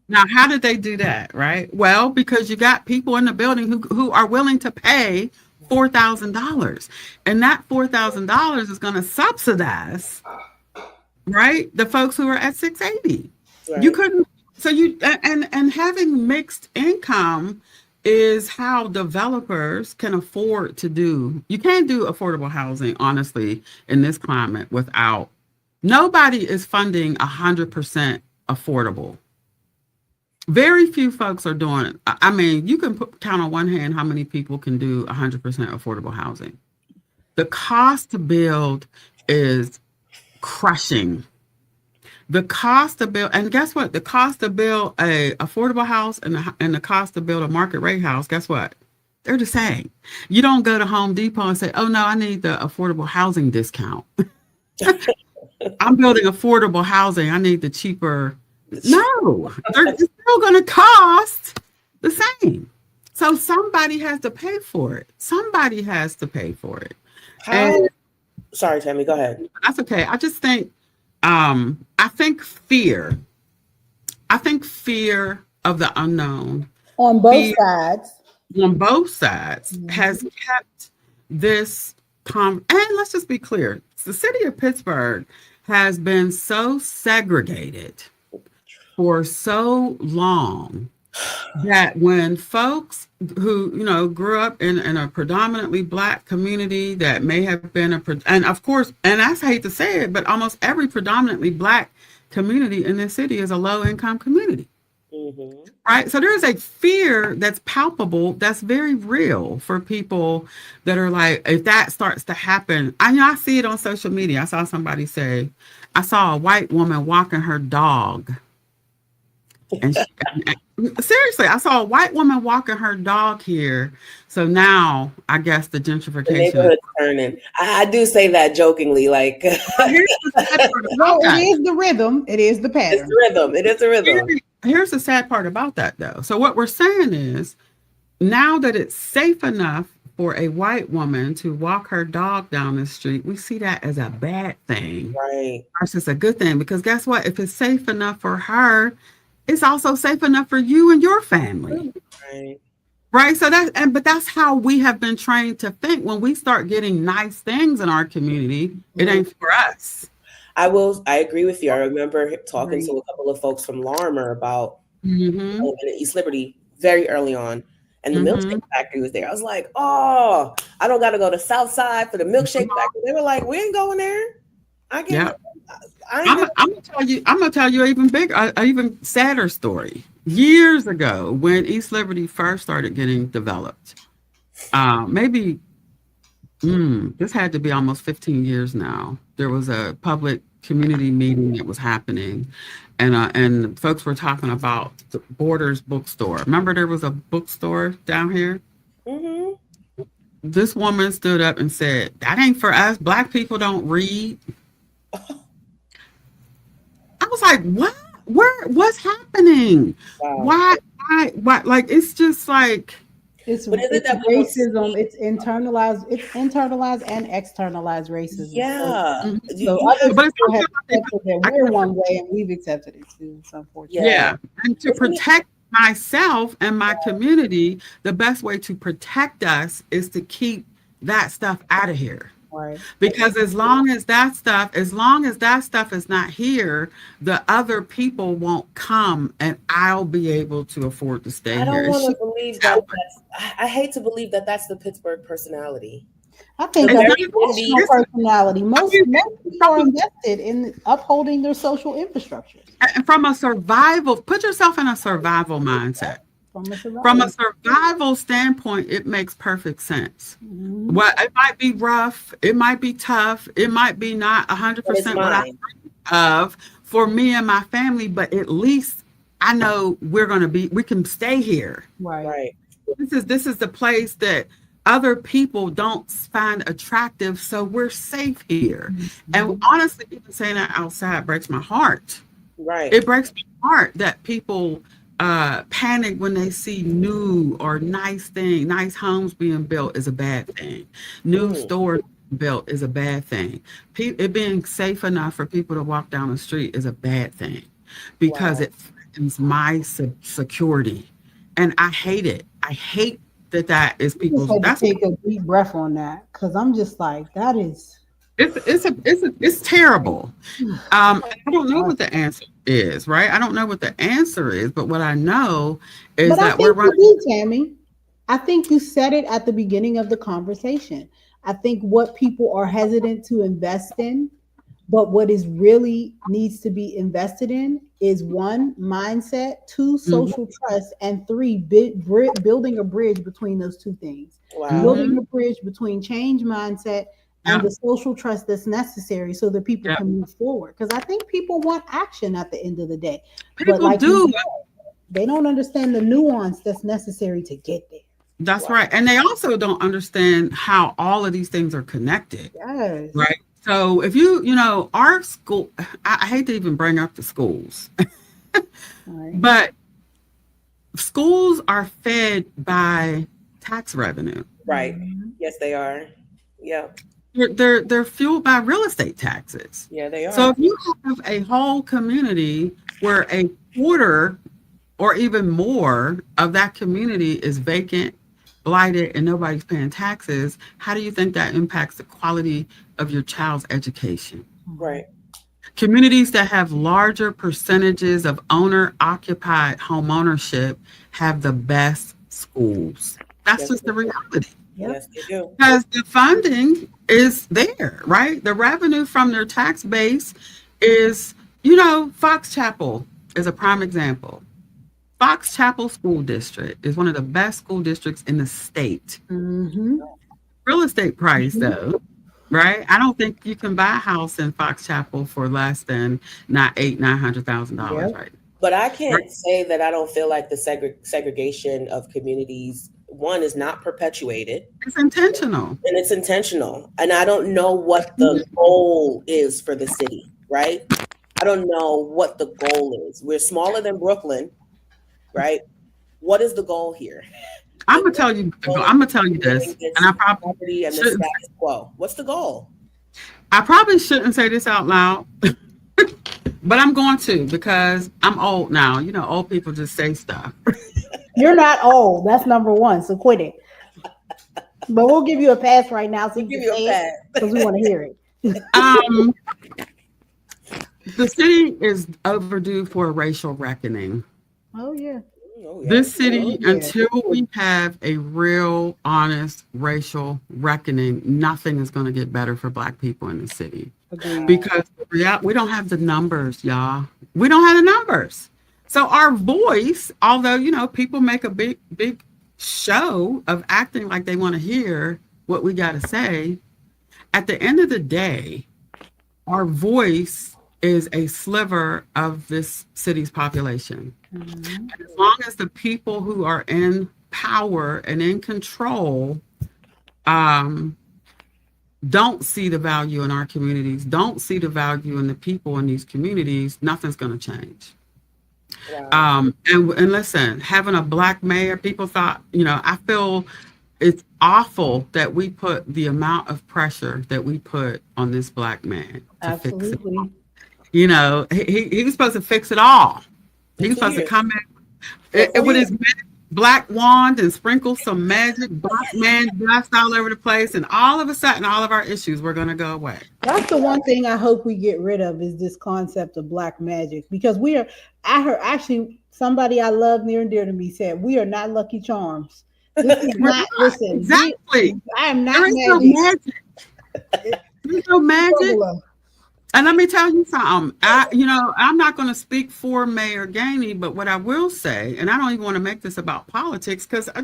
Now, how did they do that? Right? Well, because you got people in the building who are willing to pay $4,000, and that $4,000 is going to subsidize, right, the folks who are at 680. You Right. couldn't. So and having mixed income is how developers can afford to do. You can't do affordable housing, honestly, in this climate without. Nobody is funding 100% affordable. Very few folks are doing it. I mean, you can count on one hand how many people can do 100% affordable housing. The cost to build is crushing. The cost to build, and guess what? The cost to build a affordable house and the cost to build a market rate house, guess what? They're the same. You don't go to Home Depot and say, "Oh no, I need the affordable housing discount. I'm building affordable housing. I need the cheaper." No, it's still going to cost the same. So somebody has to pay for it. Somebody has to pay for it. How? And Sorry, Tammy, go ahead. that's okay. I just think, I think fear. I think fear of the unknown On both fear sides. on both sides Mhm. has kept this and let's just be clear, the city of Pittsburgh has been so segregated for so long that when folks who grew up in a predominantly black community that may have been and of course, and I hate to say it, but almost every predominantly black community in this city is a low income community. Mm-hmm. Right. So there is a fear that's palpable, that's very real for people that are like, if that starts to happen, I see it on social media. I saw somebody say, I saw a white woman walking her dog. And seriously, I saw a white woman walking her dog here. So now I guess the The gentrification. neighborhood's turning. I do say that jokingly, like Here's the sad part Well, about that. it is the rhythm. It is the it's pattern. the rhythm. It is the rhythm. Here's the sad part about that, though. So what we're saying is, now that it's safe enough for a white woman to walk her dog down the street, we see that as a bad thing Right. versus a good thing. Because guess what? If it's safe enough for her, it's also safe enough for you and your family. Right. Right. So but that's how we have been trained to think. When we start getting nice things in our community, it ain't for us. I agree with you. I remember talking to a couple of folks from Larimer about in East Liberty very early on, and the milkshake factory was there. I was like, oh, I don't got to go to South Side for the milkshake factory. They were like, we ain't going there. I get Yeah. it. I'm gonna tell you an even sadder story. Years ago, when East Liberty first started getting developed, maybe this had to be almost 15 years now. There was a public community meeting that was happening, and folks were talking about the Borders bookstore. Remember, there was a bookstore down here. Mm-hmm. This woman stood up and said, "That ain't for us. Black people don't read." I was like, "What? What's happening? Wow. Why? Like, it's just like." It's that racism. It's internalized and externalized racism. Yeah. So other people have accepted that we're one way, and we've accepted it too. It's unfortunate. Yeah, and to protect myself and my community, the best way to protect us is to keep that stuff out of here. Right. Because as long as that stuff is not here, the other people won't come, and I'll be able to afford to stay I don't here. want to believe that. I hate to believe that that's the Pittsburgh personality. I think The that's very national personality. Most people are invested in upholding their social infrastructure. And from a survival, put yourself in a survival mindset. From a survival standpoint, it makes perfect sense. Well, it might be rough, it might be tough, it might be not 100% what I think of for me and my family, but at least I know we can stay here. Right. This is the place that other people don't find attractive, so we're safe here. And honestly, even saying that outside breaks my heart. Right. It breaks my heart that people panic when they see new or nice homes being built is a bad thing. New stores built is a bad thing. It being safe enough for people to walk down the street is a bad thing because it threatens my security, and I hate it. I hate that is people's. That's take a deep breath on that, because I'm just like, that is. It's terrible. I don't know what the answer is, right? I don't know what the answer is, but what I know is that we're running. Tammy, I think you said it at the beginning of the conversation. I think what people are hesitant to invest in, but what is really needs to be invested in is 1, mindset, 2, social trust, and 3, building a bridge between those 2 things. Wow. Building a bridge between change mindset and the social trust that's necessary so that people can move forward. Because I think people want action at the end of the day. People do. They don't understand the nuance that's necessary to get there. That's right. And they also don't understand how all of these things are connected. Yes. Right. So if our school, I hate to even bring up the schools, but schools are fed by tax revenue. Right. Yes, they are. Yeah. They're fueled by real estate taxes. Yeah, they So are. if you have a whole community where a quarter or even more of that community is vacant, blighted, and nobody's paying taxes, how do you think that impacts the quality of your child's education? Right. Communities that have larger percentages of owner-occupied home ownership have the best schools. That's Yes, just the reality. yes, they do. Because the funding is there, right? The revenue from their tax base is, Fox Chapel is a prime example. Fox Chapel School District is one of the best school districts in the state. Real estate price, though, right? I don't think you can buy a house in Fox Chapel for less than not $900,000, right? But I can't say that I don't feel like the segregation of communities, one, is not perpetuated. It's intentional. And it's intentional. And I don't know what the goal is for the city, right? I don't know what the goal is. We're smaller than Brooklyn, right? What is the goal here? I'm gonna tell you this, and I probably and the status quo. What's the goal? I probably shouldn't say this out loud, but I'm going to, because I'm old now. Old people just say stuff. You're not old. That's number one. So quit it. But we'll give you a pass right now, so you can say it because we want to hear it. The city is overdue for a racial reckoning. Oh yeah. This city, until we have a real, honest racial reckoning, nothing is going to get better for Black people in the city. Because we don't have the numbers, y'all. We don't have the numbers. So our voice, although, people make a big show of acting like they want to hear what we got to say, at the end of the day, our voice is a sliver of this city's population. And as long as the people who are in power and in control don't see the value in our communities, don't see the value in the people in these communities, nothing's going to change. Wow. And listen, having a Black mayor, people thought, I feel it's awful that we put the amount of pressure that we put on this Black man to fix it. He was supposed to fix it all. He was supposed to come in with his black wand and sprinkle some magic, Black man dust all over the place, and all of a sudden, all of our issues were going to go away. That's the one thing I hope we get rid of, is this concept of Black magic, because I heard actually somebody I love near and dear to me said, we are not Lucky Charms. This is not, listen. Exactly. I am not magic. No magic. There's no magic. And let me tell you something. I'm not going to speak for Mayor Gainey, but what I will say, and I don't even want to make this about politics, because I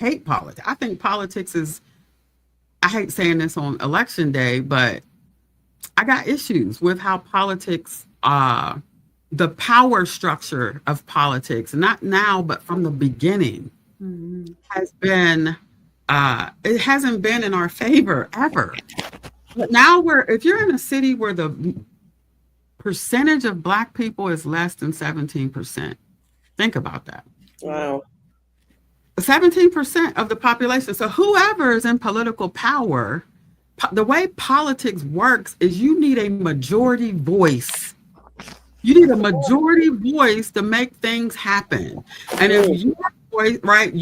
hate politics. I think politics is, I hate saying this on election day, but I got issues with how politics, the power structure of politics, not now, but from the beginning, has been, it hasn't been in our favor ever. But now if you're in a city where the percentage of Black people is less than 17%, think about that. Wow. 17% of the population. So whoever is in political power, the way politics works is you need a majority voice. You need a majority voice to make things happen. And if your voice, right,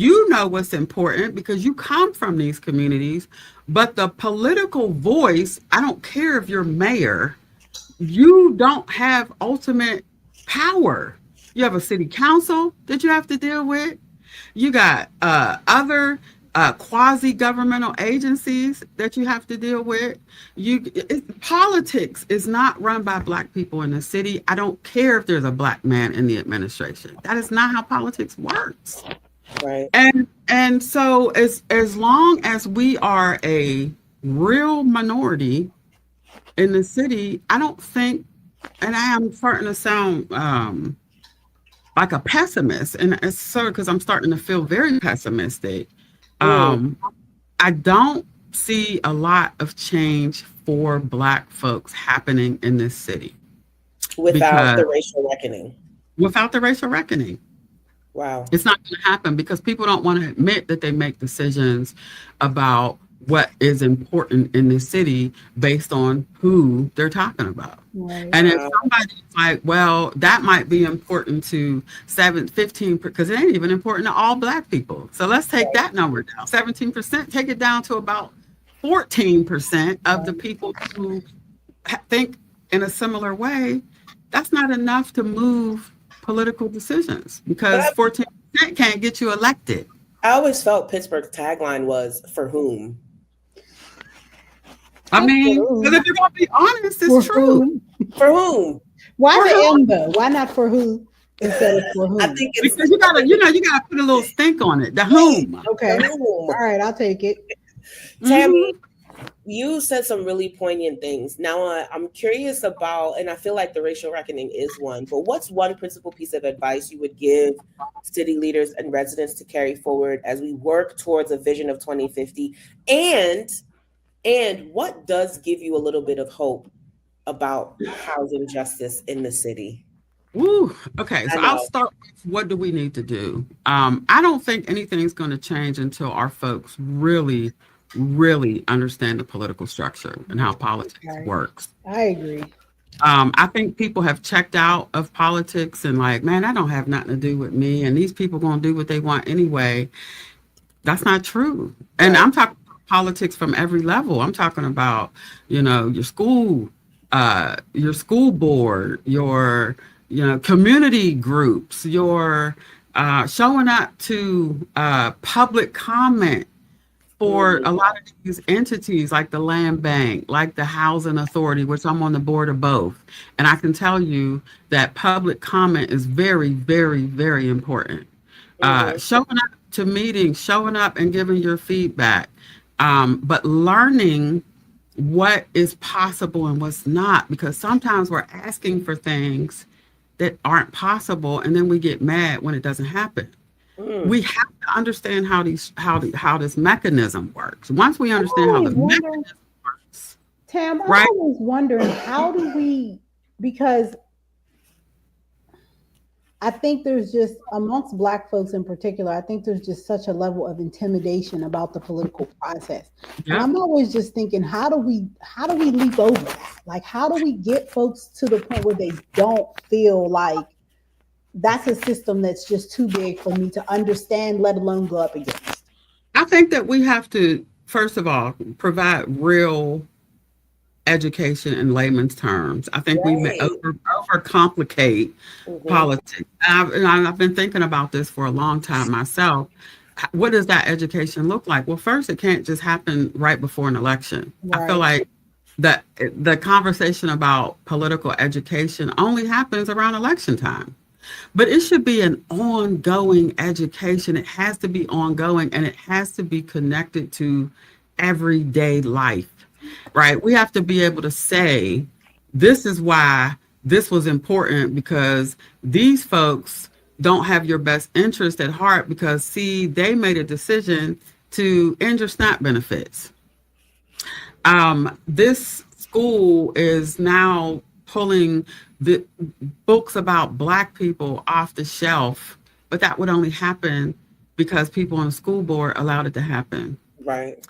what's important because you come from these communities, but the political voice, I don't care if you're mayor, you don't have ultimate power. You have a city council that you have to deal with. You got other quasi-governmental agencies that you have to deal with. Politics is not run by Black people in the city. I don't care if there's a Black man in the administration. That is not how politics works. Right. And so as long as we are a real minority in the city, I don't think, and I am starting to sound like a pessimist, and it's sort of because I'm starting to feel very pessimistic. I don't see a lot of change for Black folks happening in this city without the racial reckoning. Without the racial reckoning. Wow. It's not going to happen because people don't want to admit that they make decisions about what is important in the city based on who they're talking about. Right. And if somebody's like, well, that might be important to 15, because it ain't even important to all Black people. So let's take that number down. 17%, take it down to about 14% of the people who think in a similar way. That's not enough to move political decisions because 14% can't get you elected. I always felt Pittsburgh's tagline was "For whom." I mean, because if you're going to be honest, it's true. For whom? Why the M though? Why not for who instead of for whom? I think it's because you gotta put a little stink on it. The whom. Okay. The whom. All right, I'll take it. Tammy, you said some really poignant things. Now, I'm curious about, and I feel like the racial reckoning is one, but what's one principal piece of advice you would give city leaders and residents to carry forward as we work towards a vision of 2050? And what does give you a little bit of hope about housing justice in the city? Ooh, okay, so I'll start with what do we need to do? I don't think anything's going to change until our folks really understand the political structure and how politics works. I agree. I think people have checked out of politics and like, man, that don't have nothing to do with me. And these people going to do what they want anyway. That's not true. And I'm talking politics from every level. I'm talking about, your school board, your, community groups, your showing up to public comment for a lot of these entities like the Land Bank, like the Housing Authority, which I'm on the board of both. And I can tell you that public comment is very, very, very important. Showing up to meetings, showing up and giving your feedback, but learning what is possible and what's not, because sometimes we're asking for things that aren't possible and then we get mad when it doesn't happen. We have to understand how this mechanism works. Once we understand how the mechanism works, Tam, I'm always wondering how do we, because I think there's just amongst Black folks in particular, I think there's just such a level of intimidation about the political process. Yeah. And I'm always just thinking, how do we leap over that? Like, how do we get folks to the point where they don't feel like that's a system that's just too big for me to understand, let alone go up against? I think that we have to, first of all, provide real education in layman's terms. I think we may overcomplicate politics. I've been thinking about this for a long time myself. What does that education look like? Well, first, it can't just happen right before an election. Right. I feel like that the conversation about political education only happens around election time. But it should be an ongoing education. It has to be ongoing and it has to be connected to everyday life, right? We have to be able to say, this is why this was important because these folks don't have your best interest at heart because, see, they made a decision to end your SNAP benefits. This school is now pulling the books about Black people off the shelf, but that would only happen because people on the school board allowed it to happen. Right.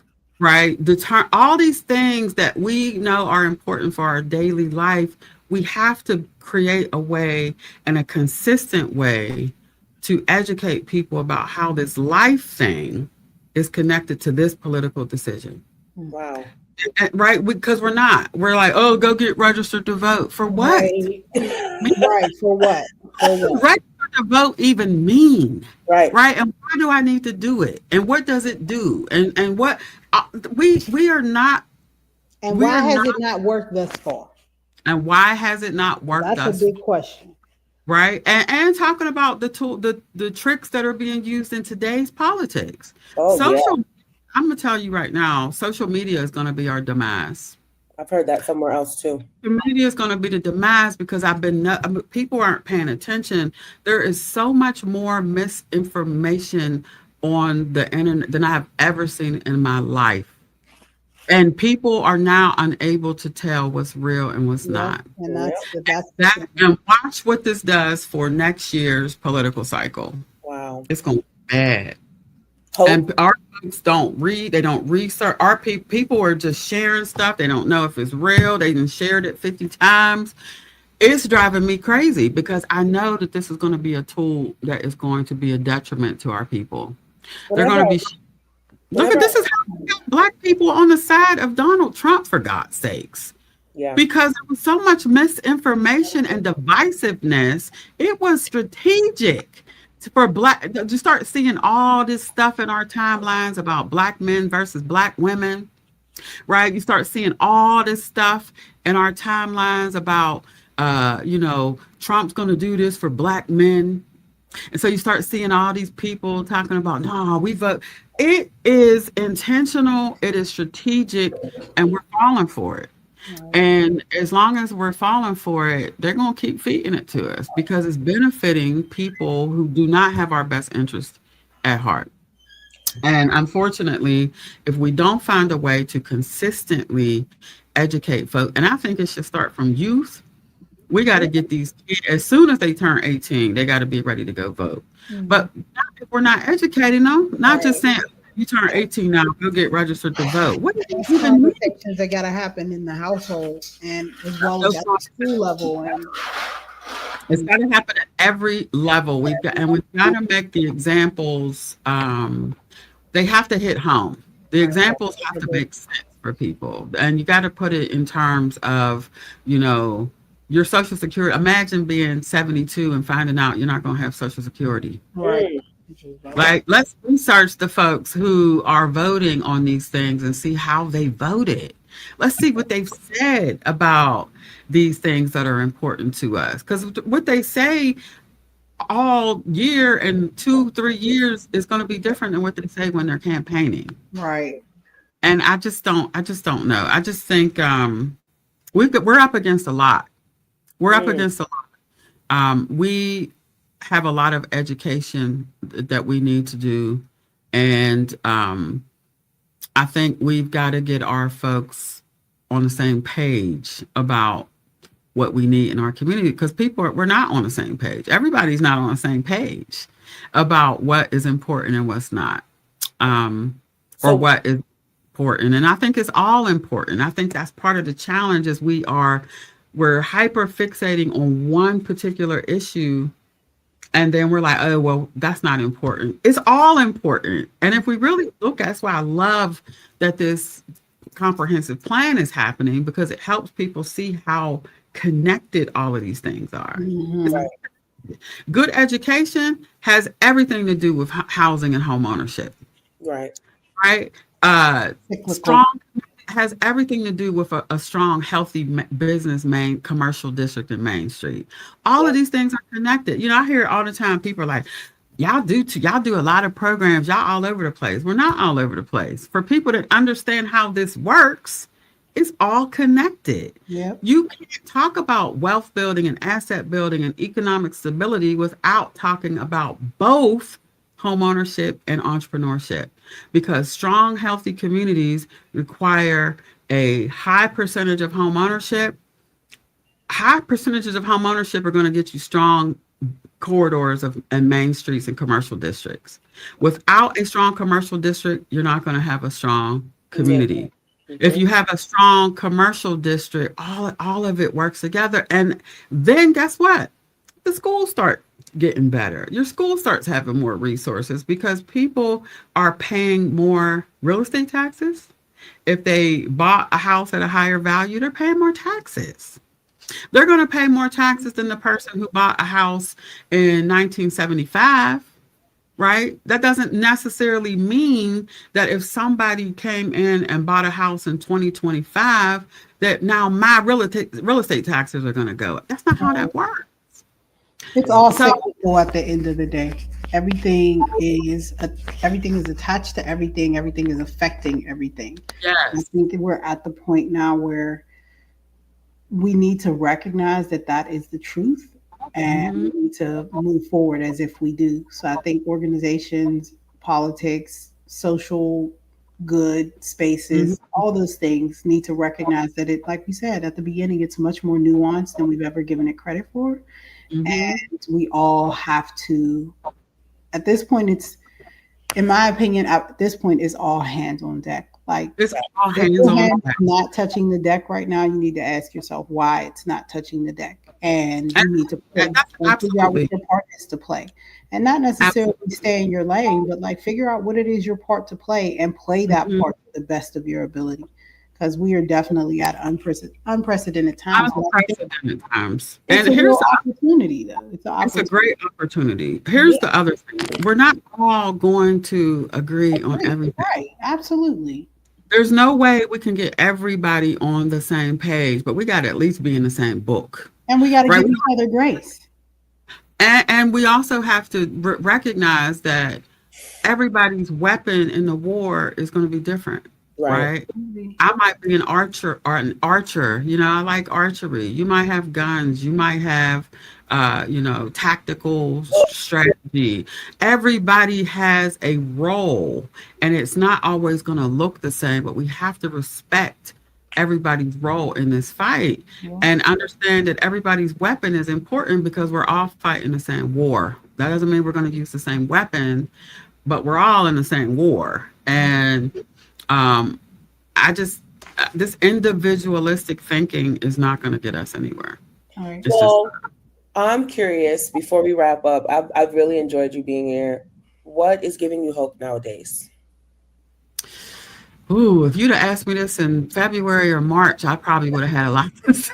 All these things that we know are important for our daily life, we have to create a way and a consistent way to educate people about how this life thing is connected to this political decision. Wow. Right, because we're like, oh, go get registered to vote for what? Right, for what? Registered to vote even mean? Right, and why do I need to do it? And what does it do? And what we are not. And why has it not worked thus far? And why has it not worked? That's a big question. Right, and talking about the tricks that are being used in today's politics. Social. I'm going to tell you right now, social media is going to be our demise. I've heard that somewhere else too. The media is going to be the demise because people aren't paying attention. There is so much more misinformation on the internet than I have ever seen in my life. And people are now unable to tell what's real and what's not. And and watch what this does for next year's political cycle. Wow. Wow. It's going to be bad. Hope. And our folks don't read, they don't research. Our people are just sharing stuff. They don't know if it's real. They done shared it 50 times. It's driving me crazy because I know that this is going to be a tool that is going to be a detriment to our people. They're Whenever going to be, look at whenever this is how we got Black people on the side of Donald Trump, for God's sakes. yeah. Because there was so much misinformation and divisiveness, it was strategic for Black to start seeing all this stuff in our timelines about Black men versus Black women, right? You start seeing all this stuff in our timelines about, Trump's going to do this for Black men. And so you start seeing all these people talking about, no, we vote. It is intentional, it is strategic, and we're falling for it. And as long as we're falling for it, they're going to keep feeding it to us because it's benefiting people who do not have our best interest at heart. And unfortunately, if we don't find a way to consistently educate folks, and I think it should start from youth, we got to get these kids, as soon as they turn 18, they got to be ready to go vote. But if we're not educating them, not just saying, you turn 18 now, go get registered to vote. What These conversations that got to happen in the household and as well as at the school level. And it's got to happen at every level. We've got to make the examples. They have to hit home. The examples have to make sense for people, and you got to put it in terms of, your Social Security. Imagine being 72 and finding out you're not going to have Social Security. right. Like, let's research the folks who are voting on these things and see how they voted. Let's see what they've said about these things that are important to us. Because what they say all year and 2-3 years is going to be different than what they say when they're campaigning. Right. And I just don't know. I just think we're up against a lot. We're up against a lot. We have a lot of education that we need to do. And I think we've got to get our folks on the same page about what we need in our community, because we're not on the same page. Everybody's not on the same page about what is important and what's not, or what is important. And I think it's all important. I think that's part of the challenge is we're hyper fixating on one particular issue. And then we're like, oh, well, that's not important. It's all important. And if we really look, that's why I love that this comprehensive plan is happening, because it helps people see how connected all of these things are. Right. Good education has everything to do with housing and home ownership. Right. Right. Strong has everything to do with a strong, healthy business commercial district in Main Street. All of these things are connected. I hear all the time people are like, y'all do a lot of programs, y'all all over the place. We're not all over the place. For people that understand how this works, it's all connected. Yep. You can't talk about wealth building and asset building and economic stability without talking about both home ownership and entrepreneurship, because strong, healthy communities require a high percentage of home ownership. High percentages of home ownership are going to get you strong corridors and main streets and commercial districts. Without a strong commercial district, you're not going to have a strong community. If you have a strong commercial district, all of it works together. And then guess what? The schools start getting better. Your school starts having more resources because people are paying more real estate taxes. If they bought a house at a higher value, they're paying more taxes. They're going to pay more taxes than the person who bought a house in 1975, right? That doesn't necessarily mean that if somebody came in and bought a house in 2025, that now my real estate taxes are going to go up. That's not how that works. It's all cyclical at the end of the day. Everything is attached to everything. Everything is affecting everything. Yes. I think that we're at the point now where we need to recognize that is the truth, and we need to move forward as if we do. So I think organizations, politics, social good spaces, all those things need to recognize that it, like we said at the beginning, it's much more nuanced than we've ever given it credit for. And we all have to At this point, it's, in my opinion, at this point, it's all hands on deck. Like, It's all if hands your on hand is deck. not touching the deck right now, you need to ask yourself why it's not touching the deck. And you need to play That's and figure out what absolutely, your part is to play. And not necessarily absolutely. stay in your lane, but like figure out what it is your part to play and play that Mhm. part to the best of your ability. Because we are definitely at unprecedented times. But I think Unprecedented times. it's And a here's real opportunity, though. It's an it's a opportunity. great opportunity. Here's Yeah, the other thing. We're not all going to agree on great. everything. Right. Absolutely. There's no way we can get everybody on the same page, but we got to at least be in the same book, And we got to right? give each other grace. And we also have to recognize that everybody's weapon in the war is going to be different, Right. right? I might be an archer. I like archery. You might have guns. You might have, tactical strategy. Everybody has a role, and it's not always going to look the same, but we have to respect everybody's role in this fight Yeah. and understand that everybody's weapon is important because we're all fighting the same war. That doesn't mean we're going to use the same weapon, but we're all in the same war. And um, I just this individualistic thinking is not going to get us anywhere. All right. It's just Well, I'm curious, before we wrap up, I've really enjoyed you being here. What is giving you hope nowadays? ooh. If you'd have asked me this in February or March, I probably would have had a lot to say.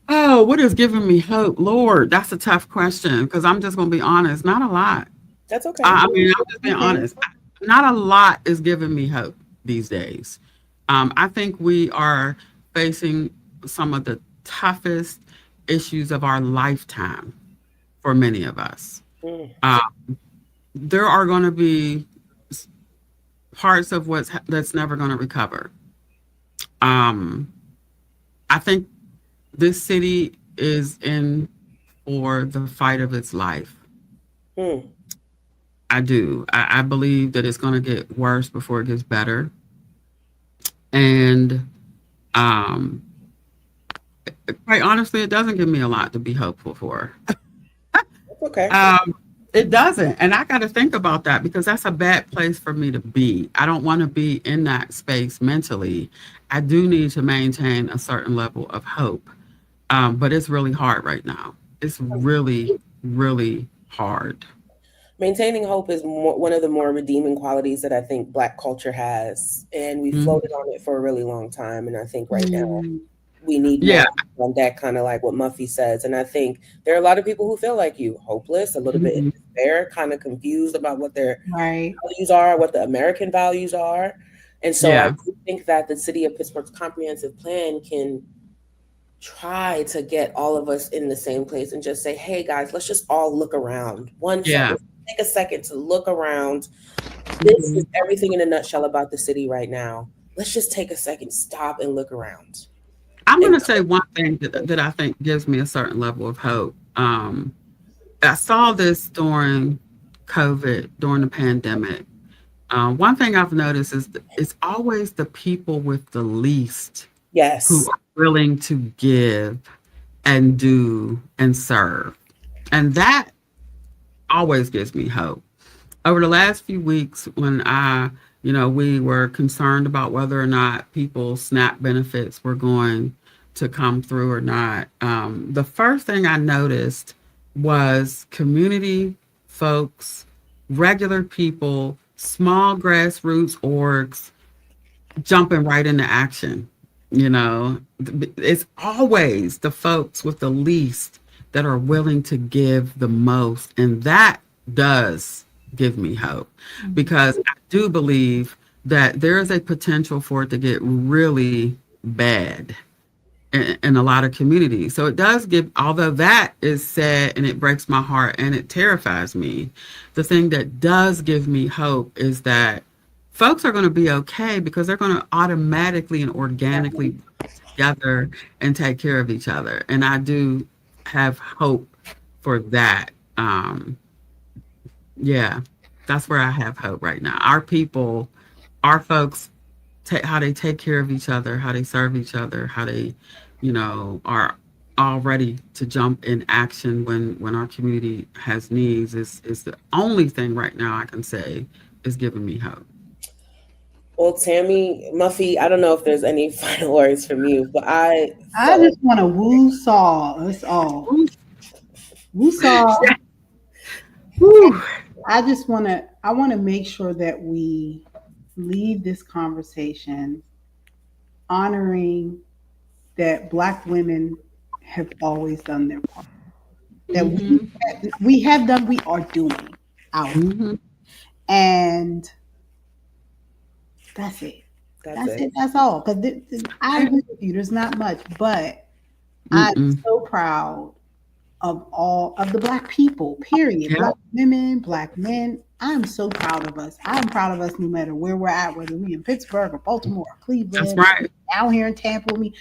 Oh, what is giving me hope, Lord? That's a tough question because I'm just going to be honest. Not a lot. That's okay. I mean, I'm just being Okay. honest. Not a lot is giving me hope these days. I think we are facing some of the toughest issues of our lifetime for many of us. Mm, Uh, there are going to be parts of that's never going to recover. Um, I think this city is in for the fight of its life. mm. I do. I believe that it's going to get worse before it gets better. And um, quite honestly, it doesn't give me a lot to be hopeful for. That's okay. Um, it doesn't. And I got to think about that because that's a bad place for me to be. I don't want to be in that space mentally. I do need to maintain a certain level of hope. But it's really hard right now. It's really, really hard. Maintaining hope is one of the more redeeming qualities that I think Black culture has, and we Mhm. floated on it for a really long time. And I think right now Mm, we need Yeah. more on that, kind of like what Muffy says. And I think there are a lot of people who feel like you, hopeless, a little bit in Mhm. despair, kind of confused about what their right. values are, what the American values are. And so I Yeah. do think that the city of Pittsburgh's comprehensive plan can try to get all of us in the same place and just say, hey guys, let's just all look around. One Yeah. second, take a second to look around. This is Mhm. everything in a nutshell about the city right now. Let's just take a second, stop and look around. I'm going And to say one thing that I think gives me a certain level of hope. I saw this during COVID, during the pandemic. One thing I've noticed is it's always the people with the least who yes, are willing to give and do and serve. And that always gives me hope. Over the last few weeks, when we were concerned about whether or not people's SNAP benefits were going to come through or not, the first thing I noticed was community folks, regular people, small grassroots orgs jumping right into action. It's always the folks with the least that are willing to give the most. And that does give me hope because I do believe that there is a potential for it to get really bad in a lot of communities. So it does give, although that is sad and it breaks my heart and it terrifies me, the thing that does give me hope is that folks are going to be okay because they're going to automatically and organically put together and take care of each other. And I do have hope for that. Yeah, that's where I have hope right now. Our people, our folks, how they take care of each other, how they serve each other, how they, are. all ready to jump in action when our community has needs is the only thing right now I can say is giving me hope. Well, Tammy, Muffy, I don't know if there's any final words from you, but I I so just want to woo saw us all. Woo saw. Whew. I want to make sure that we leave this conversation honoring that Black women have always done their part. That Mhm. we have done, we are doing our part. Mhm. And that's it. that's That's it. it. That's all. Because I agree with you. There's not much, but I'm Mm-mm. so proud of all of the Black people, period. Yeah, Black women, Black men. I'm so proud of us. I'm proud of us no matter where we're at, whether we in Pittsburgh or Baltimore or that's Cleveland, right. out here in Tampa with me.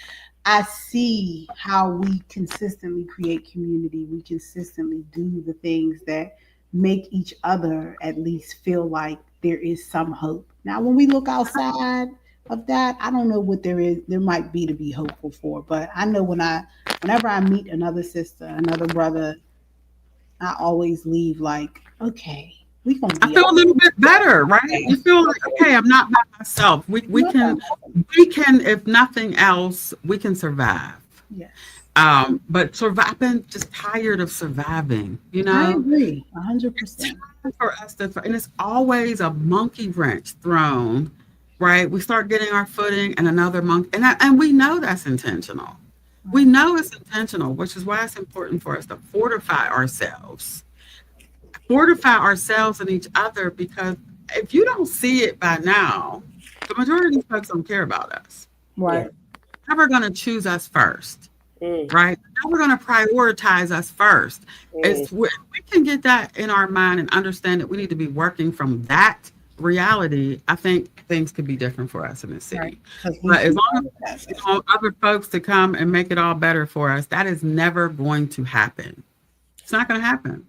I see how we consistently create community. We consistently do the things that make each other at least feel like there is some hope. Now, when we look outside of that, I don't know what there might be to be hopeful for, but I know whenever I meet another sister, another brother, I always leave like, okay, we gonna I be feel all a little bit better, right? You feel like, Yeah. okay, I'm not by myself. right. We can, if nothing else, we can survive. Yes, But survive, I've been just tired of surviving, you I know? agree, It's 100%. time for us to, and it's always a monkey wrench thrown, right? We start getting our footing and another monkey, and we know that's intentional. We Right, know it's intentional, which is why it's important for us to fortify ourselves and each other, because if you don't see it by now, the majority of these folks don't care about us. Yeah. right, They're never going to choose us first, Mm, right? They're never going to prioritize us first. mm. It's we can get that in our mind and understand that we need to be working from that reality. I think things could be different for us in this right. city. Because we But as see long all as of that we stuff. want other folks to come and make it all better for us, that is never going to happen. It's not going to happen.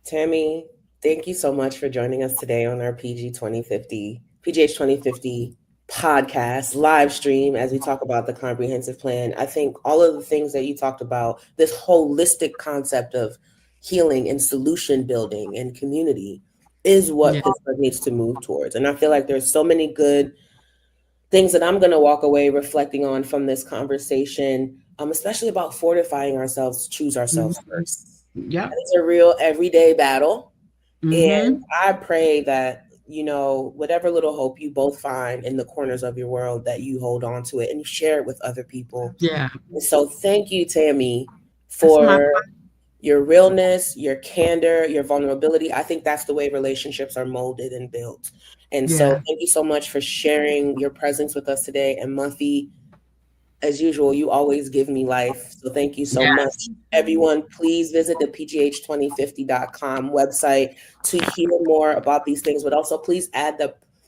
Tammy, thank you so much for joining us today on our PGH 2050 podcast live stream as we talk about the comprehensive plan. I think all of the things that you talked about, this holistic concept of healing and solution building and community, is what Yeah. Pittsburgh needs to move towards. And I feel like there's so many good things that I'm going to walk away reflecting on from this conversation, especially about fortifying ourselves to choose ourselves Mhm. first. Yep. It's a real everyday battle. And Mhm. I pray that, whatever little hope you both find in the corners of your world, that you hold on to it and you share it with other people. Yeah. And so thank you, Tammy, That's my for your realness, your candor, your vulnerability. I think that's the way relationships are molded and built. And so yeah. thank you so much for sharing your presence with us today. And Muffy, as usual, you always give me life. So thank you so much. Yes. Everyone, please visit the pgh2050.com website to hear more about these things, but also please add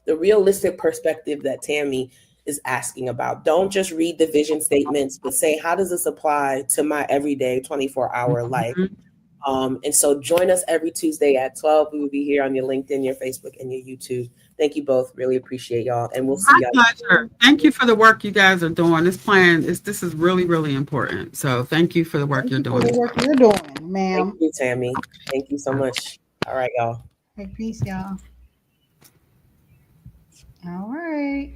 the realistic perspective that Tammy is asking about. Don't just read the vision statements, but say, how does this apply to my everyday 24-hour life? Mhm. And so join us every Tuesday at 12. We will be here on your LinkedIn, your Facebook, and your YouTube. Thank you both. Really appreciate y'all. And we'll see My y'all. pleasure. Thank you for the work you guys are doing. This is really, really important. So thank you for the work Thank you're you for doing. the work you're doing, Thank ma'am. you, Tammy. Thank you so much. All right, y'all. Hey, peace, y'all. All right.